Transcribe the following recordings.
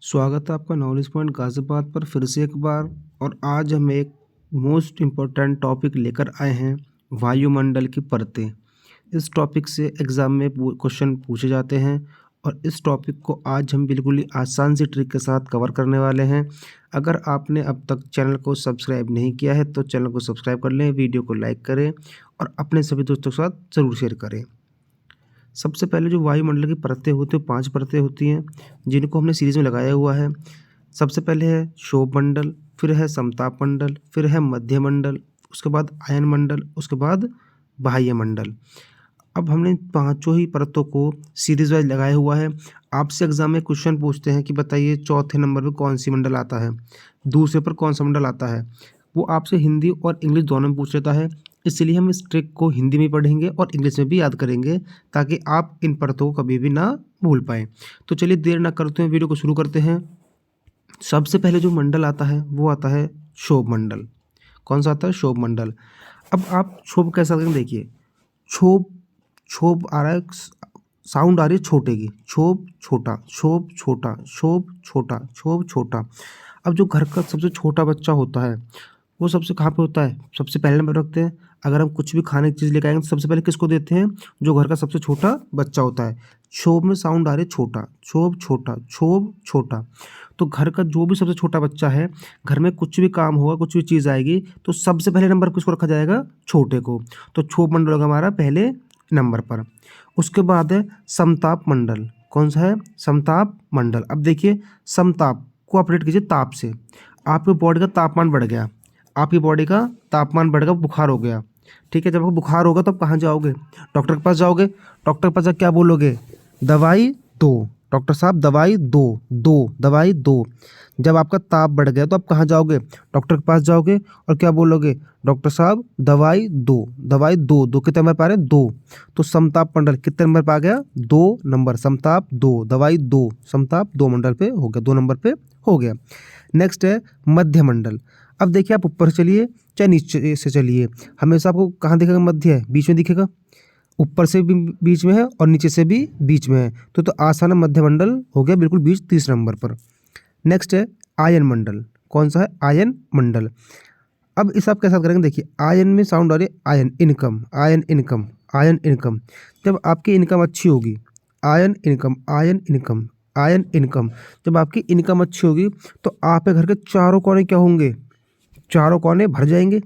स्वागत है आपका नॉलेज पॉइंट गाज़ियाबाद पर फिर से एक बार। और आज हम एक मोस्ट इम्पोर्टेंट टॉपिक लेकर आए हैं, वायुमंडल की परतें। इस टॉपिक से एग्ज़ाम में क्वेश्चन पूछे जाते हैं और इस टॉपिक को आज हम बिल्कुल ही आसान सी ट्रिक के साथ कवर करने वाले हैं। अगर आपने अब तक चैनल को सब्सक्राइब नहीं किया है तो चैनल को सब्सक्राइब कर लें, वीडियो को लाइक करें और अपने सभी दोस्तों के साथ ज़रूर शेयर करें। सबसे पहले जो वायुमंडल की परतें होती हैं, 5 परतें होती हैं, जिनको हमने सीरीज़ में लगाया हुआ है। सबसे पहले है क्षोभ मंडल, फिर है समताप मंडल, फिर है मध्य मंडल, उसके बाद आयन मंडल, उसके बाद बाह्य मंडल। अब हमने पाँचों ही परतों को सीरीज़ वाइज़ लगाया हुआ है। आपसे एग्ज़ाम में क्वेश्चन पूछते हैं कि बताइए चौथे नंबर पे कौन-सी मंडल आता है, दूसरे पर कौन-सा मंडल आता है। वो आपसे हिंदी और इंग्लिश दोनों में पूछ लेता है। इसलिए हम इस ट्रिक को हिंदी में पढ़ेंगे और इंग्लिश में भी याद करेंगे ताकि आप इन परतों को कभी भी ना भूल पाएँ। तो चलिए देर ना करते हुए वीडियो को शुरू करते हैं। सबसे पहले जो मंडल आता है वो आता है क्षोभ मंडल। कौन सा आता है? क्षोभ मंडल। अब आप क्षोभ कैसा करेंगे देखिए, क्षोभ क्षोभ आ रहा है, साउंड आ रही है छोटे की, क्षोभ छोटा, क्षोभ छोटा, क्षोभ छोटा, क्षोभ छोटा। अब जो घर का सबसे छोटा बच्चा होता है वो सबसे कहाँ पे होता है? सबसे पहले नंबर पे रखते हैं। अगर हम कुछ भी खाने की चीज़ लेके आएँगे तो सबसे पहले किसको देते हैं? जो घर का सबसे छोटा बच्चा होता है। क्षोभ में साउंड आ रही है छोटा, क्षोभ छोटा, क्षोभ छोटा। तो घर का जो भी सबसे छोटा बच्चा है, घर में कुछ भी काम होगा, कुछ भी चीज़ आएगी तो सबसे पहले नंबर पे किसको रखा जाएगा? छोटे को। तो क्षोभ मंडल होगा हमारा पहले नंबर पर। उसके बाद है समताप मंडल। कौन सा है? समताप मंडल। अब देखिए, समताप को आप रेट कीजिए ताप से। आपके बॉडी का तापमान बढ़ गया, आपकी बॉडी का तापमान बढ़ गया, बुखार हो गया। ठीक है, जब आपको बुखार होगा तो आप कहाँ जाओगे? डॉक्टर के पास जाओगे। डॉक्टर के पास जाके क्या बोलोगे? दवाई दो। डॉक्टर साहब दवाई दो, दवाई दो। जब आपका ताप बढ़ गया तो आप कहाँ जाओगे? डॉक्टर के पास जाओगे और क्या बोलोगे? डॉक्टर साहब दवाई दो, दवाई दो। दो कितने नंबर पर आ रहे हैं? दो। तो समताप मंडल कितने नंबर पर आ गया? 2 नंबर। समताप 2, दवाई 2, समताप 2 मंडल पे हो गया, 2 नंबर पे हो गया। नेक्स्ट है मध्य मंडल। अब देखिए, आप ऊपर से चलिए चाहे नीचे से चलिए, हमेशा आपको कहाँ दिखेगा? मध्य है, बीच में दिखेगा। ऊपर से भी बीच में है और नीचे से भी बीच में है, तो आसान मध्य मंडल हो गया बिल्कुल बीच, 30 नंबर पर। नेक्स्ट है आयन मंडल। कौन सा है? आयन मंडल। अब इस आप कैसा करेंगे देखिए, आयन में साउंड आ रही है ion income, ion income, ion income. जब आपकी इनकम अच्छी होगी, ion income, ion income, ion income. जब आपकी इनकम अच्छी होगी तो आपके घर के चारों कोने क्या होंगे? चारों कोने भर जाएंगे।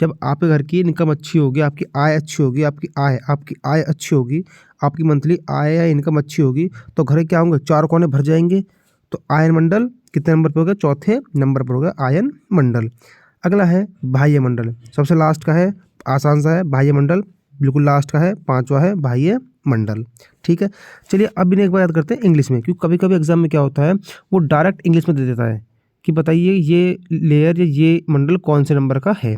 जब आपके घर की इनकम अच्छी होगी, आपकी आय अच्छी होगी, आपकी आय अच्छी होगी, आपकी मंथली आय या इनकम अच्छी होगी तो घर के क्या होंगे? चारों कोने भर जाएंगे। तो आयन मंडल कितने नंबर पे हो गया? चौथे नंबर पर हो गया आयन मंडल। अगला है बाह्य मंडल, सबसे लास्ट का है, आसान सा है बाह्य मंडल, बिल्कुल लास्ट का है, पांचवा है बाह्य मंडल। ठीक है, चलिए अब इन्हें एक बार याद करते हैं इंग्लिश में, क्योंकि कभी कभी एग्जाम में क्या होता है वो डायरेक्ट इंग्लिश में दे देता है कि बताइए ये लेयर या ये मंडल कौन से नंबर का है।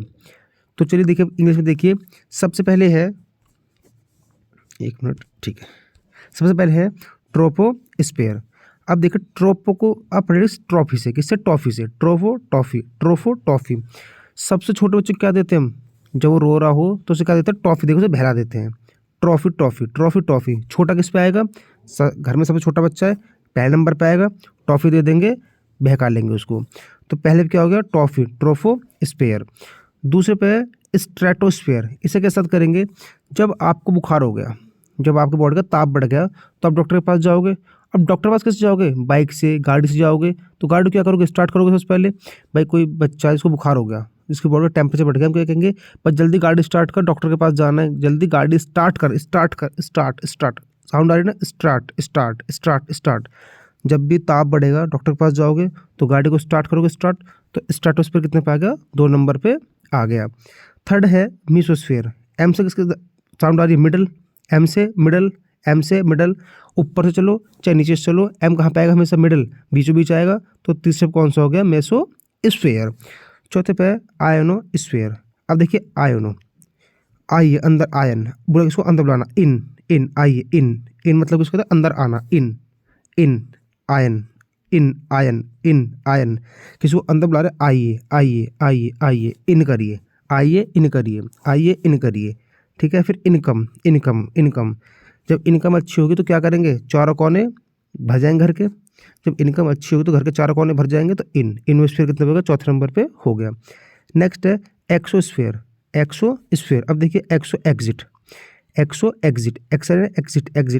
तो चलिए देखिए इंग्लिश में, देखिए सबसे पहले है, एक मिनट, ठीक है, सबसे पहले है ट्रोपोस्फेयर। अब देखिए ट्रोपो को आप पढ़ेंगे ट्रॉफी से, किससे? टॉफी से। Tropho toffee, tropho toffee. सबसे छोटे बच्चे को क्या देते हैं हम? जब वो रो रहा हो तो उसे क्या देते हैं? टॉफी, देखो उसे बहला देते हैं। Trophy toffee, trophy toffee. छोटा किस पे आएगा? घर में सबसे छोटा बच्चा है, पहले नंबर पे आएगा, टॉफी दे देंगे, बहका लेंगे उसको। तो पहले क्या हो गया? टॉफी, ट्रोफो स्पेयर। दूसरे पे है स्ट्रेटोस्फेयर। इसे कैसे याद करेंगे? जब आपको बुखार हो गया, जब आपकी बॉडी का ताप बढ़ गया तो आप डॉक्टर के पास जाओगे। अब डॉक्टर के पास कैसे जाओगे? बाइक से, गाड़ी से जाओगे। तो गाड़ी क्या करोगे? स्टार्ट करोगे सबसे पहले। भाई कोई बच्चा है जिसको बुखार हो गया, जिसकी बॉडी का टेम्परेचर बढ़ गया, हम क्या कहेंगे? बस जल्दी गाड़ी स्टार्ट कर, डॉक्टर के पास जाना है, जल्दी गाड़ी स्टार्ट कर, स्टार्ट कर, स्टार्ट स्टार्ट। साउंड आ रही है ना? Start start start start. जब भी ताप बढ़ेगा डॉक्टर के पास जाओगे तो गाड़ी को स्टार्ट करोगे, स्टार्ट। तो स्ट्रेटोस्फेयर कितने पे आ गया? 2 नंबर पे आ गया। थर्ड है मीसोस्फेयर। एम से किसके साउंड आ रही है? मिडल। एम से मिडल, एम से मिडल। ऊपर से चलो चाहे नीचे से चलो, एम कहाँ पे आएगा? हमेशा मिडल, बीचों बीच आएगा। तो तीसरे पे कौन सा हो गया? मेसोस्फेयर। चौथे पे आयनोस्फेयर। अब देखिए आयनो, आइए अंदर, आयन बोला इसको अंदर बुलाना, इन इन, आइए इन इन, मतलब इसको अंदर आना, इन in ion, in ion, in ion. किसी को अंदर बुला रहे, आइए आइए आइए आइए, इन करिए, आइए इन करिए, आइए इन करिए। ठीक है, फिर इनकम, इनकम, इनकम। जब इनकम अच्छी होगी तो क्या करेंगे? चारों कोने भर जाएंगे घर के। जब इनकम अच्छी होगी तो घर के चारों कोने भर जाएंगे, तो इनोस्फीयर कितने होगा, चौथे नंबर पे हो गया। नेक्स्ट है एक्सोस्फीयर। एक्सोस्फीयर, अब देखिए एक्सो एग्जिट,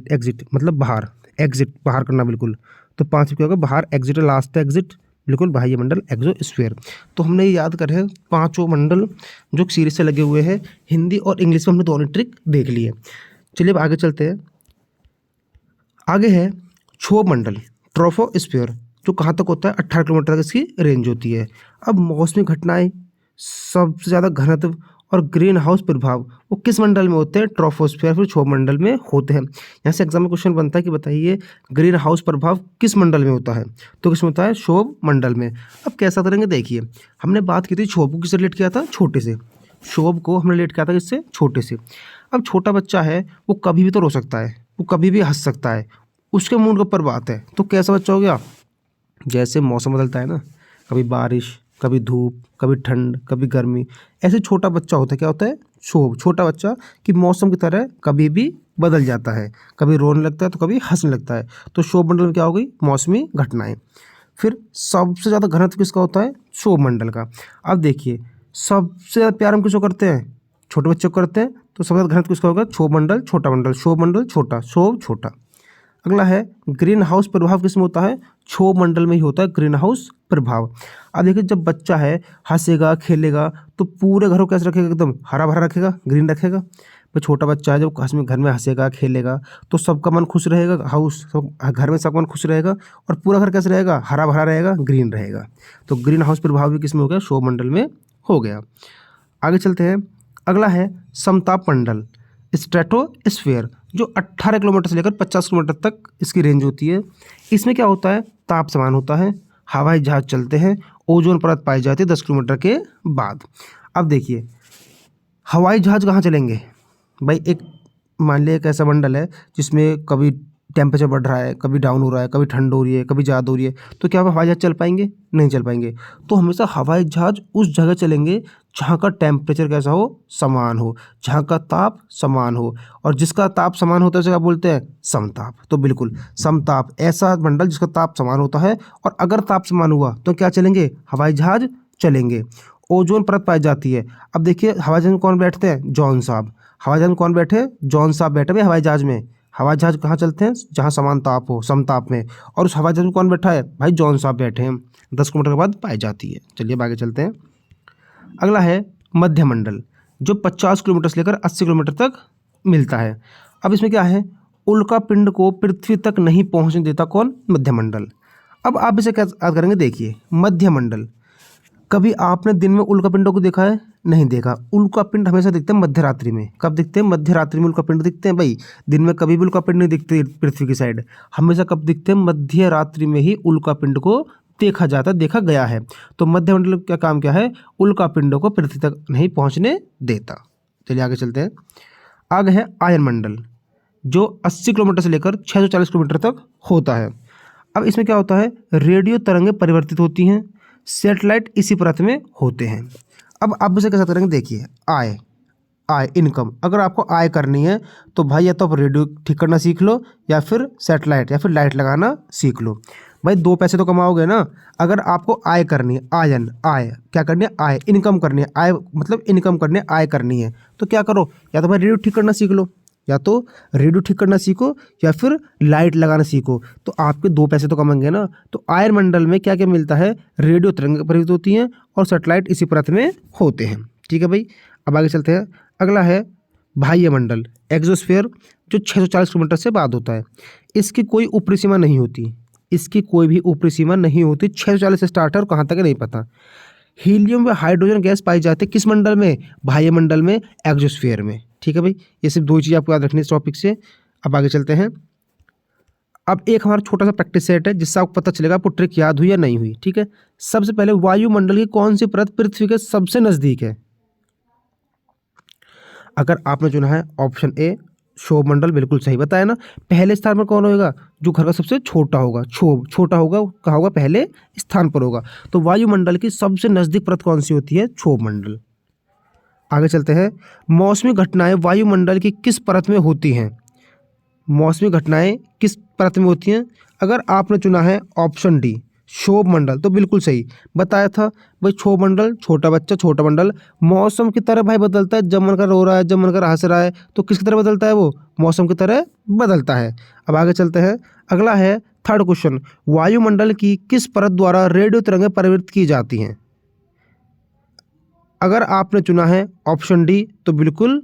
एग्जिट मतलब बाहर, एग्जिट बाहर करना बिल्कुल। तो 5 क्या होगा, बाहर एग्जिट, लास्ट एग्जिट बिल्कुल बाह्य मंडल एक्सोस्फीयर। तो हमने ये याद कर है 5 मंडल जो सीरीज से लगे हुए हैं, हिंदी और इंग्लिश में हमने दोनों ट्रिक देख ली है। चलिए अब आगे चलते हैं। आगे है क्षोभ मंडल, ट्रोपोस्फीयर, जो कहाँ तक होता है, 18 किलोमीटर तक इसकी रेंज होती है। अब मौसमी घटनाएं, सबसे ज़्यादा घनत्व और ग्रीन हाउस प्रभाव वो किस मंडल में होते हैं, ट्रोपोस्फीयर फिर क्षोभ मंडल में होते हैं। यहाँ से एग्जाम में क्वेश्चन बनता है कि बताइए ग्रीन हाउस प्रभाव किस मंडल में होता है, तो किस में होता है, क्षोभ मंडल में। अब कैसा करेंगे, देखिए हमने बात की थी क्षोभ को किससे रिलेट किया था, छोटे से। क्षोभ को हमने रिलेट किया था किससे, छोटे से। अब छोटा बच्चा है वो कभी भी तो रो सकता है, वो कभी भी हंस सकता है, उसके मूड के ऊपर बात है। तो कैसा बच्चा हो गया, जैसे मौसम बदलता है ना, कभी बारिश, कभी धूप, कभी ठंड, कभी गर्मी, ऐसे छोटा बच्चा होता है, क्या होता है, क्षोभ। छोटा बच्चा कि मौसम की तरह कभी भी बदल जाता है, कभी रोने लगता है तो कभी हंसने लगता है। तो क्षोभ मंडल में क्या हो गई, मौसमी घटनाएं। फिर सबसे ज़्यादा घनत्व किसका होता है, क्षोभ मंडल का। अब देखिए सबसे ज़्यादा प्यार हम किसको करते हैं, छोटे बच्चों को करते हैं, तो सबसे ज़्यादा घनत्व किसका होगा, क्षोभ मंडल छोटा मंडल, क्षोभ मंडल छोटा, क्षोभ छोटा। अगला है ग्रीन हाउस प्रभाव, किसमें होता है, क्षोभ मंडल में ही होता है ग्रीन हाउस प्रभाव। अब देखिए जब बच्चा है हंसेगा खेलेगा तो पूरे घर को कैसे रखेगा, एकदम हरा भरा रखेगा, ग्रीन रखेगा। भाई छोटा बच्चा है जब घर में हंसेगा खेलेगा तो सबका मन खुश रहेगा, घर में सबका मन खुश रहेगा, और पूरा घर कैसे रहेगा, हरा भरा रहेगा, ग्रीन रहेगा। तो ग्रीन हाउस प्रभाव भी किसमें हो गया, क्षोभ मंडल में हो गया। आगे चलते हैं। अगला है समताप मंडल, स्ट्रेटोस्फीयर, जो 18 किलोमीटर से लेकर 50 किलोमीटर तक इसकी रेंज होती है। इसमें क्या होता है, ताप समान होता है, हवाई जहाज चलते हैं, ओजोन परत पाई जाती है 10 किलोमीटर के बाद। अब देखिए हवाई जहाज कहाँ चलेंगे भाई, एक मान लिया एक ऐसा मंडल है जिसमें कभी टेम्परेचर बढ़ रहा है, कभी डाउन हो रहा है, कभी ठंड हो रही है, कभी ज़्यादा हो रही है, तो क्या हवाई जहाज चल पाएंगे, नहीं चल पाएंगे। तो हमेशा हवाई जहाज उस जगह चलेंगे जहाँ का टेम्परेचर कैसा हो, समान हो, जहाँ का ताप समान हो, और जिसका ताप समान होता है उसे क्या बोलते हैं, समताप। तो बिल्कुल समताप, ऐसा मंडल जिसका ताप समान होता है, और अगर ताप समान हुआ तो क्या चलेंगे, हवाई जहाज चलेंगे। ओजोन परत पाई जाती है। अब देखिए हवाई जहाज में कौन बैठते हैं, जॉन साहब। हवाई जहाज में कौन बैठे, जॉन साहब बैठे भाई हवाई जहाज में। हवाई जहाज कहाँ चलते हैं, जहाँ समान ताप हो, समताप में, और उस हवाई जहाज में कौन बैठा है, भाई जॉन साहब बैठे हैं। 10 किलोमीटर के बाद पाई जाती है। चलिए अब आगे चलते हैं। अगला है मध्य मंडल, जो 50 किलोमीटर से लेकर 80 किलोमीटर तक मिलता है। अब इसमें क्या है, उल्का पिंड को पृथ्वी तक नहीं पहुंचने देता कौन, मध्य मंडल। अब आप इसे क्या याद करेंगे, देखिए मध्य मंडल, कभी आपने दिन में उल्का पिंडों को देखा है, नहीं देखा। उल्का पिंड हमेशा दिखते हैं मध्य रात्रि में। कब दिखते हैं, मध्य रात्रि में उल्का पिंड दिखते हैं भाई। दिन में कभी भी उल्का पिंड नहीं दिखते पृथ्वी की साइड, हमेशा कब दिखते हैं, मध्य रात्रि में ही उल्का पिंड को देखा जाता, देखा गया है। तो मध्य मंडल का काम क्या है, उल्का पिंडों को पृथ्वी तक नहीं पहुंचने देता। चलिए आगे चलते हैं। आगे है आयन मंडल, जो 80 किलोमीटर से लेकर 640 किलोमीटर तक होता है। अब इसमें क्या होता है, रेडियो तरंगें परिवर्तित होती हैं, सैटेलाइट इसी परत में होते हैं। अब आप इसे कैसा करेंगे, देखिए आय, इनकम, अगर आपको आय करनी है तो भाई या तो आप रेडियो ठीक करना सीख लो, या फिर सैटेलाइट, या फिर लाइट लगाना सीख लो। भाई 2 पैसे तो कमाओगे ना। अगर आपको आय करनी है, आय क्या करनी है, आय इनकम करनी है, आय मतलब इनकम करनी है, आय करनी है, तो क्या करो, या तो भाई रेडियो ठीक करना सीख लो, या तो रेडियो ठीक करना सीखो, या फिर लाइट लगाना सीखो, तो आपके 2 पैसे तो कमाएंगे ना। तो आयन मंडल में क्या क्या मिलता है, रेडियो तरंगें परिवर्तित होती हैं, और सैटेलाइट इसी परत में होते हैं। ठीक है भाई, अब आगे चलते हैं। अगला है बाह्य मंडल, एक्सोस्फीयर, जो 640 किलोमीटर से बाद होता है। इसकी कोई ऊपरी सीमा नहीं होती, इसकी कोई भी ऊपरी सीमा नहीं होती, 640 से स्टार्ट है और कहाँ तक है नहीं पता। हीलियम व हाइड्रोजन गैस पाई जाती है किस मंडल में, बाह्य मंडल में, एक्सोस्फीयर में। ठीक है भाई, ये सिर्फ 2 चीज़ आपको याद रखनी है इस टॉपिक से। अब आगे चलते हैं। अब एक हमारा छोटा सा प्रैक्टिस सेट है जिससे आपको पता चलेगा आपको ट्रिक याद हुई या नहीं हुई। ठीक है, सबसे पहले वायुमंडल की कौन सी परत पृथ्वी के सबसे नजदीक है। अगर आपने चुना है ऑप्शन ए, क्षोभ मंडल, बिल्कुल सही बताया ना। पहले स्थान पर कौन होगा, जो घर का सबसे छोटा होगा, क्षोभ छोटा होगा, कहाँ होगा, पहले स्थान पर होगा। तो वायुमंडल की सबसे नजदीक परत कौन सी होती है, क्षोभ मंडल। आगे चलते हैं। मौसमी घटनाएं वायुमंडल की किस परत में होती हैं, मौसमी घटनाएं किस परत में होती हैं, अगर आपने चुना है ऑप्शन डी क्षोभ मंडल तो बिल्कुल सही बताया था भाई। क्षोभ मंडल छोटा बच्चा छोटा मंडल मौसम की तरह भाई बदलता है, जब मन कर रो रहा है जब मन कर हंस रहा है तो किसकी तरह बदलता है, वो मौसम की तरह बदलता है। अब आगे चलते हैं, अगला है थर्ड क्वेश्चन, वायुमंडल की किस परत द्वारा रेडियो तरंगें परिवर्तित की जाती हैं। अगर आपने चुना है ऑप्शन डी तो बिल्कुल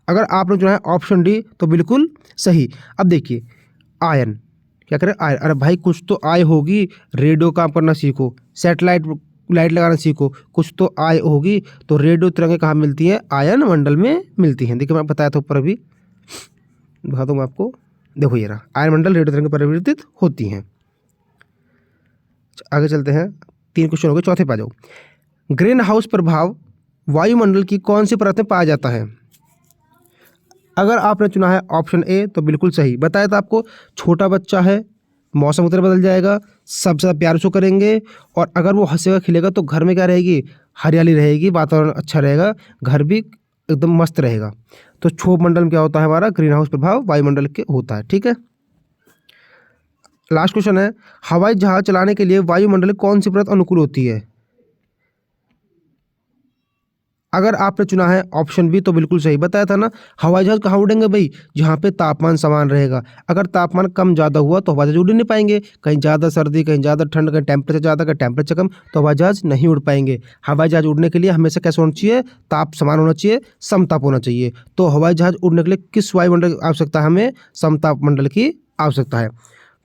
अगर आपने चुना है ऑप्शन डी तो बिल्कुल सही। अब देखिए आयन क्या करें, आयन, अरे भाई कुछ तो आय होगी, रेडियो काम करना सीखो, सेटेलाइट लाइट लगाना सीखो, कुछ तो आय होगी। तो रेडियो तरंगें कहाँ मिलती हैं, आयन मंडल में मिलती हैं। देखिए मैं बताया था ऊपर, अभी दिखा दूँ मैं आपको, देखो ये रहा, आयन मंडल रेडियो तरंगें परिवर्तित होती हैं। आगे चलते हैं, 3 क्वेश्चन हो गए, चौथे पे आ जाओ। ग्रीन हाउस प्रभाव वायुमंडल की कौन सी परत में पाया जाता है। अगर आपने चुना है ऑप्शन ए तो बिल्कुल सही बताया था आपको, छोटा बच्चा है मौसम की तरह बदल जाएगा, सबसे ज़्यादा प्यार उसको करेंगे, और अगर वो हंसेगा खिलेगा तो घर में क्या रहेगी, हरियाली रहेगी, वातावरण अच्छा रहेगा, घर भी एकदम मस्त रहेगा। तो क्षोभ मंडल में क्या होता है हमारा, ग्रीन हाउस प्रभाव वायुमंडल के होता है। ठीक है, लास्ट क्वेश्चन है, हवाई जहाज चलाने के लिए वायुमंडल की कौन सी परत अनुकूल होती है। अगर आपने चुना है ऑप्शन बी तो बिल्कुल सही बताया था ना, हवाई जहाज कहाँ उड़ेंगे भाई, जहाँ पे तापमान समान रहेगा। अगर तापमान कम ज़्यादा हुआ तो हवाई जहाज उड़ नहीं पाएंगे, कहीं ज़्यादा सर्दी कहीं ज़्यादा ठंड कहीं टेम्परेचर ज़्यादा कहीं टेम्परेचर कम, तो हवाई जहाज नहीं उड़ पाएंगे। हवाई जहाज उड़ने के लिए हमेशा कैसे होना चाहिए, ताप समान होना चाहिए, समताप होना चाहिए। तो हवाई जहाज उड़ने के लिए किस वायुमंडल की आवश्यकता है, हमें समताप मंडल की आवश्यकता है।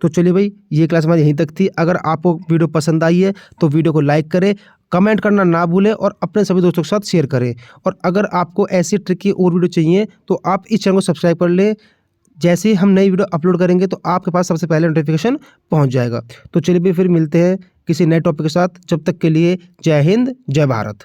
तो चलिए भाई, ये क्लास हमारी यहीं तक थी। अगर आपको वीडियो पसंद आई है तो वीडियो को लाइक करें, कमेंट करना ना भूलें और अपने सभी दोस्तों के साथ शेयर करें। और अगर आपको ऐसी ट्रिक की और वीडियो चाहिए तो आप इस चैनल को सब्सक्राइब कर लें, जैसे ही हम नई वीडियो अपलोड करेंगे तो आपके पास सबसे पहले नोटिफिकेशन पहुंच जाएगा। तो चलिए भी फिर मिलते हैं किसी नए टॉपिक के साथ, जब तक के लिए जय हिंद जय भारत।